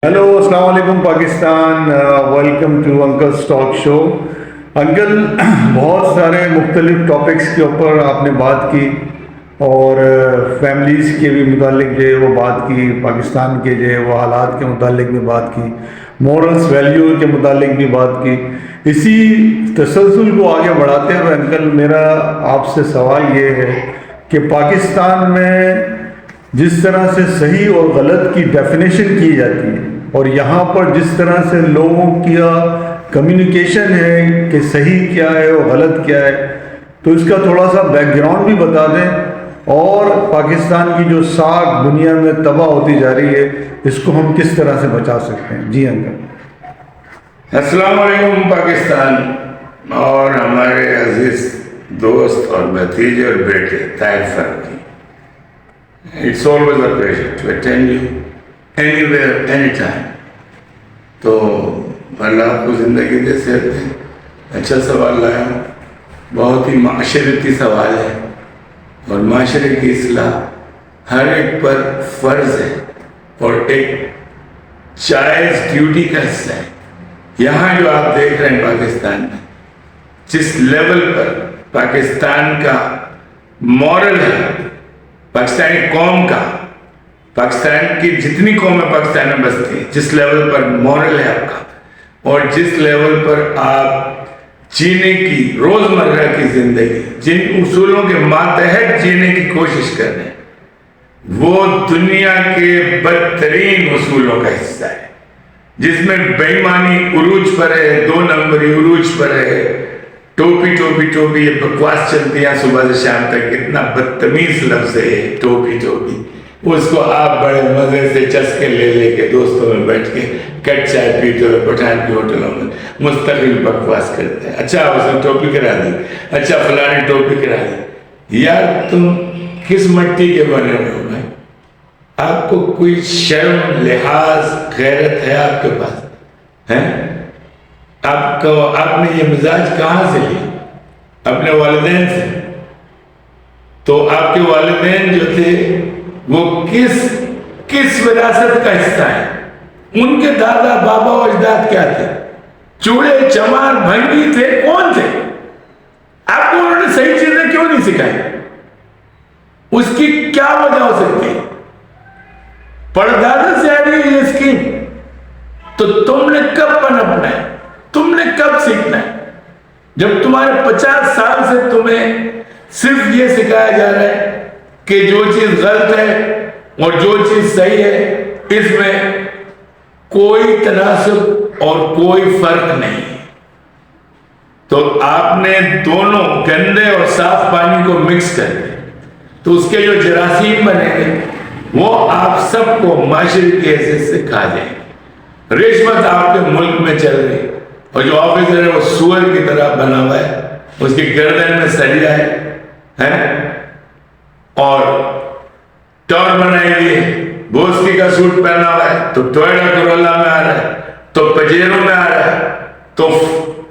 Hello अस्सलाम वालेकुम Pakistan. Welcome to uncle's talk show. Uncle, बहुत सारे मुख्तलिफ टॉपिक्स के ऊपर आपने बात की और फैमिलीज़ के भी मुतालिक जो है वो बात की, पाकिस्तान के जो है वो हालात के मुतालिक भी बात की, मॉरल्स वैल्यू के मुतालिक भी बात की। इसी तसलसल को आगे बढ़ाते हुए अंकल, मेरा आपसे सवाल ये है कि पाकिस्तान में जिस तरह से सही और गलत की डेफिनेशन की जाती है और यहाँ पर जिस तरह से लोगों का कम्युनिकेशन है कि सही क्या है और गलत क्या है, तो इसका थोड़ा सा बैकग्राउंड भी बता दें और पाकिस्तान की जो साख दुनिया में तबाह होती जा रही है, इसको हम किस तरह से बचा सकते हैं। जी अंकल। अस्सलाम वालेकुम पाकिस्तान और हमारे अजीज दोस्त और भतीजे और बेटे Taif फरकी। It's always a pleasure to attend you anywhere, anytime. तो अल्लाह आपको ज़िंदगी दे, सेहत दे। अच्छा सवाल लाया हूँ, बहुत ही माशरती सवाल है और माशरे की इस्लाह हर एक पर फ़र्ज़ है और एक जायज़ ड्यूटी का हिस्सा है। यहाँ जो आप देख रहे हैं पाकिस्तान में, जिस लेवल पर पाकिस्तान का मॉरल है, पाकिस्तानी कौम का, पाकिस्तान की जितनी कौमें पाकिस्तान में बसती हैं, जिस लेवल पर मॉरल है आपका और जिस लेवल पर आप जीने की रोज़मर्रा की ज़िंदगी, जिन उसूलों के मातहत जीने की कोशिश कर रहे हैं, वो दुनिया के बदतरीन उसूलों का हिस्सा है, जिसमें बेईमानी उरूज पर है, 2 नंबरी उरूज पर है, टोपी टोपी टोपी, ये बकवास चलती है सुबह से शाम तक। इतना बदतमीज लफ्ज़ है टोपी टोपी, उसको आप बड़े मज़े से चस्के ले लेके दोस्तों में बैठ के कट चाय पीते हुए पठान की होटलों में मुस्तकिल बकवास करते हैं। अच्छा उसने टोपी करा दी, अच्छा फलाने टोपी करा दी। यार तुम किस मिट्टी के बने हुए हो भाई? आपको कोई शर्म, लिहाज, गैरत है आपके पास? हैं? आपको आपने ये मिजाज कहाँ से लिया? अपने वालिदैन से। तो आपके वालिदैन जो थे वो किस विरासत का हिस्सा है? उनके दादा बाबा और अजदाद क्या थे? चूड़े चमार भंगी थे? कौन थे? आपको उन्होंने सही चीजें क्यों नहीं सिखाई? उसकी क्या वजह हो सकती है? परदादा से आ रही है ये स्कीम, तो तुमने कब पनपना है? तुमने कब सीखना है? जब तुम्हारे 50 साल से तुम्हें सिर्फ ये सिखाया जा रहा है कि जो चीज गलत है और जो चीज सही है, इसमें कोई तनासब और कोई फर्क नहीं, तो आपने दोनों गंदे और साफ पानी को मिक्स कर दिया, तो उसके जो जरासीम बनेंगे वो आप सबको माशरे की हैसियत से खा जाएंगे। रिश्वत आपके मुल्क में चल रही है और जो ऑफिसर है वो सुअर की तरह बना हुआ है, उसकी गर्दन में सरिया है और टॉर बनाई हुई है, बोस्की का सूट पहना हुआ है, तो टोयोटा कोरोला में आ रहा है, तो पजेरो में आ रहा है, तो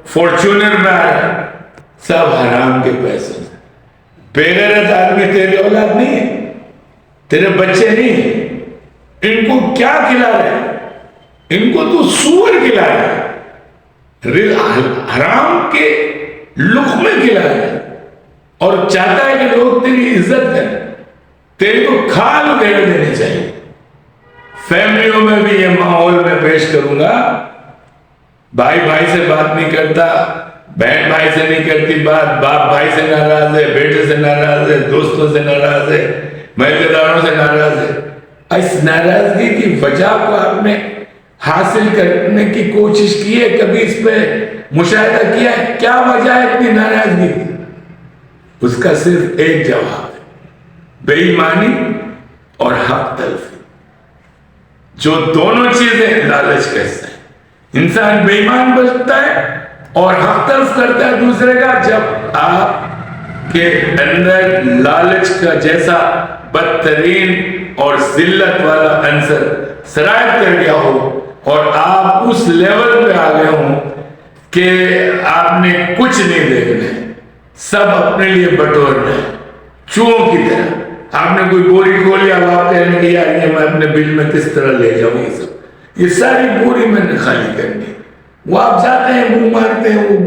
फॉर्च्यूनर में आ रहा है, सब हराम के पैसे से। बेगैरत आदमी तेरी औलाद नहीं है, तेरे बच्चे नहीं है, इनको क्या खिला रहे हैं? इनको तो सूअर खिला रहा है, हराम के लुक़्मे खिला रहा है और चाहता है कि लोग तेरी इज्जत करें, तेरे को खाल उधेड़ देने चाहिए। फैमिलियों में भी ये माहौल में पेश करूंगा, भाई भाई से बात नहीं करता, बहन भाई से नहीं करती बात, बाप भाई से नाराज है, बेटे से नाराज है, दोस्तों से नाराज है, महल्लेदारों से नाराज है। इस नाराजगी की वजह को आपने हासिल करने की कोशिश की है? कभी इस पे मुशाहिदा किया है? क्या वजह है इतनी नाराजगी की? उसका सिर्फ एक जवाब है, बेईमानी और हक तलफी, जो दोनों चीजें लालच का हिस्सा है। इंसान बेईमान बनता है और हक तल्फ करता है दूसरे का जब आपके अंदर लालच का जैसा बदतरीन और जिल्लत वाला अंसर सरायत कर गया हो और आप उस लेवल पे आ गए हो कि आपने कुछ नहीं देखना है, सब अपने लिए बटोरना है, चूहों की तरह। आपने कोई बोरी खोली, अब आप कहने की यार ये मैं अपने बिल में किस तरह ले जाऊं, ये सब یہ ساری بوری میں نے خالی کرنی. وہ آپ جاتے ہیں منہ مارتے ہیں, وہ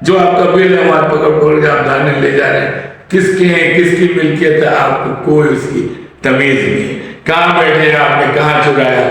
جو آپ کا بل ہے وہاں پکڑ کے آپ دانے لے جا رہے ہیں, کس کے ہیں کس کی ملکیت ہے آپ کو کوئی اس کی تمیز نہیں. کہاں بیٹھے آپ نے کہاں چرایا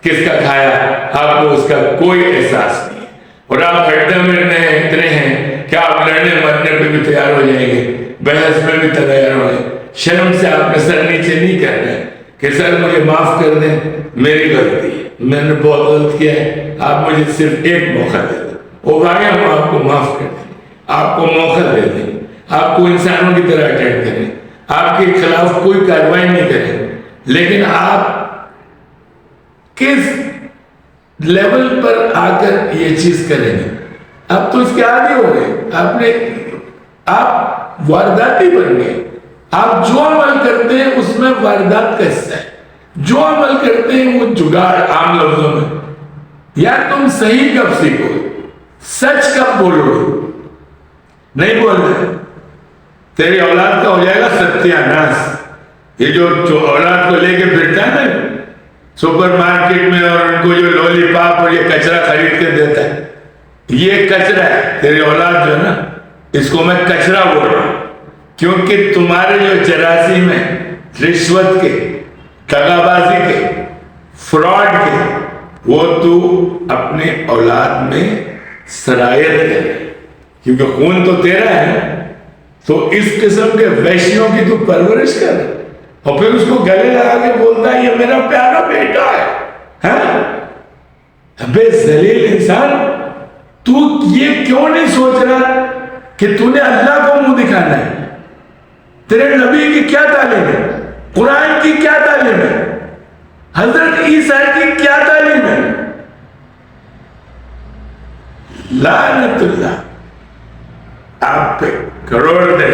کس کا کھایا آپ کو اس کا کوئی احساس نہیں. اور آپ ہٹتے مرنے ہیں اتنے ہیں کہ آپ لڑنے مرنے پہ بھی تیار ہو جائیں گے, بحث میں بھی تیار ہو جائیں. شرم سے آپ نے سر نیچے نہیں کر رہے کہ سر مجھے معاف کر دیں, میری غلطی ہے, میں نے بہت غلط کیا ہے, آپ مجھے صرف ایک موقع دے دیں. وہ آگے ہم آپ کو معاف کر دیں, آپ کو موقع دے دیں, آپ کو انسانوں کی طرح اٹینڈ کریں, آپ کے خلاف کوئی کارروائی نہیں کریں. لیکن آپ کس لیول پر آ کر یہ چیز کریں گے؟ اب تو اس کے عادی ہو گئے, آپ وارداتی بن گئے. آپ جو عمل کرتے ہیں اس میں واردات کا حصہ ہے. جو عمل کرتے ہیں وہ جگاڑ. عام لفظوں میں یا تم صحیح کب سیکھو گے, سچ کب بولو گے؟ نہیں بول رہے, تیری اولاد کا ہو جائے گا ستیہ ناس. یہ جو اولاد کو لے کے پھرتا ہے نا سپر مارکیٹ میں, اور ان کو جو لولی پاپ اور یہ کچرا خرید کے دیتا ہے, یہ کچرا ہے. تیری اولاد جو ہے نا, اس کو میں کچرا بول رہا ہوں, کیونکہ تمہارے جو 84 میں رشوت کے, دغا بازی کے, فراڈ کے, وہ تو اپنے اولاد میں سرایت کرے, کیونکہ خون تو تیرا ہے. تو اس قسم کے ویشیوں کی تو پرورش کر, اور پھر اس کو گلے لگا کے بولتا ہے یہ میرا پیارا بیٹا ہے. ابے ذلیل انسان, تو یہ کیوں نہیں سوچ رہا کہ تو نے اللہ کو منہ دکھانا ہے؟ تیرے نبی کی کیا تعلیم ہے, قرآن کی کیا تعلیم ہے, حضرت عیسیٰ کی کیا تعلیم ہے؟ لعنت اللہ آپ پہ کروڑ دے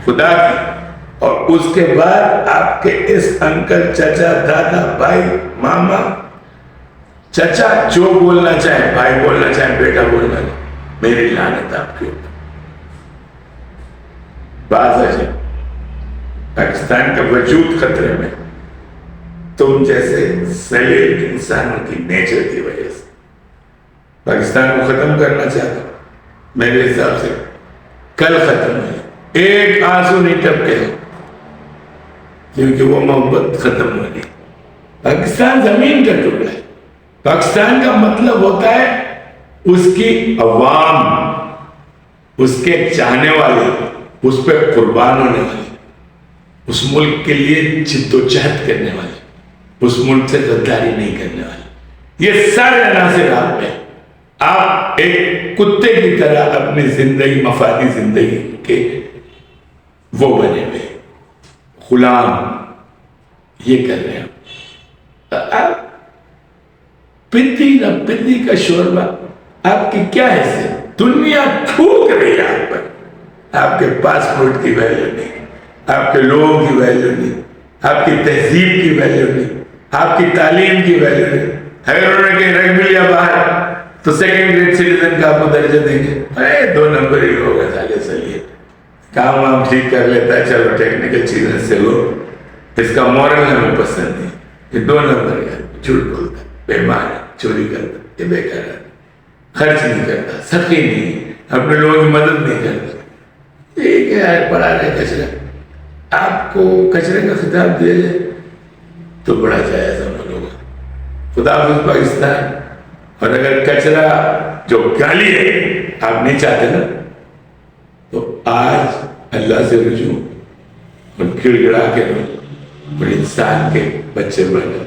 خدا کی. اور اس کے بعد آپ کے اس انکل, چچا, دادا, بھائی, ماما, چچا جو بولنا چاہے, بھائی بولنا چاہے, بیٹا بولنا چاہے, میری لعنت آپ کے اوپر. باز ہے پاکستان کا وجود خطرے میں تم جیسے ذلیل انسانوں کی نیچر کی وجہ سے. پاکستان کو ختم کرنا چاہتا ہوں, میرے حساب سے کل ختم ہے. ایک آنسو نہیں ٹپکے, کیونکہ وہ محبت ختم ہو گئی. پاکستان زمین کا ٹکڑا ہے. پاکستان کا مطلب ہوتا ہے اس کی عوام, اس کے چاہنے والے, اس پہ قربان ہونے والے, اس ملک کے لیے جد و جہد کرنے والے, اس ملک سے غداری نہیں کرنے والے. یہ سارے عناصر آپ میں. آپ ایک کتے کی طرح اپنی زندگی, مفادی زندگی کے وہ بنے ہوئے غلام یہ کر رہے ہیں. پتی نہ پتی کا شوربہ, آپ کی کیا حیثیت؟ دنیا تھوک رہی ہے آپ پر. آپ کے پاسپورٹ کی ویلیو نہیں, آپ کے لوگوں کی ویلیو نہیں, آپ کی تہذیب کی ویلیو نہیں, آپ کی تعلیم کی ویلیو نہیں. اگر انہوں نے کہیں رکھ بھی لیا باہر تو سیکنڈ گریڈ سٹیزن کا آپ کو درجہ دیں گے. 2 نمبر ہی ہوگا سالے سلیے, کام وام ٹھیک کر لیتا ہے, چلو ٹیکنیکل چیزیں سے لو, اس کا مورل ہمیں پسند نہیں. یہ 2 نمبر کا جھوٹ بولتا ہے, بےمان ہے, چوری کرتا ہے, یہ بیکار ہے, خرچ نہیں کرتا, سخی نہیں, اپنے لوگوں کی مدد نہیں کرتا. ٹھیک ہے پڑا رہے کچرا. آپ کو کچرے کا خطاب دیا جائے تو بڑا جائز عمل ہوگا. خدا حافظ پاکستان. اور اگر کچرا جو گالی ہے آپ نہیں چاہتے نا, تو آج اللہ سے رجوع اور گڑ گڑا کے اور انسان کے بچے بنے,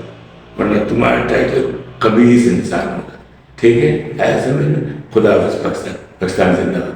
ورنہ تمہارا ٹائٹل خبیث انسان ہوگا. ٹھیک ہے, ایسے میں خدا حافظ پاکستان. پاکستان زندہ باد.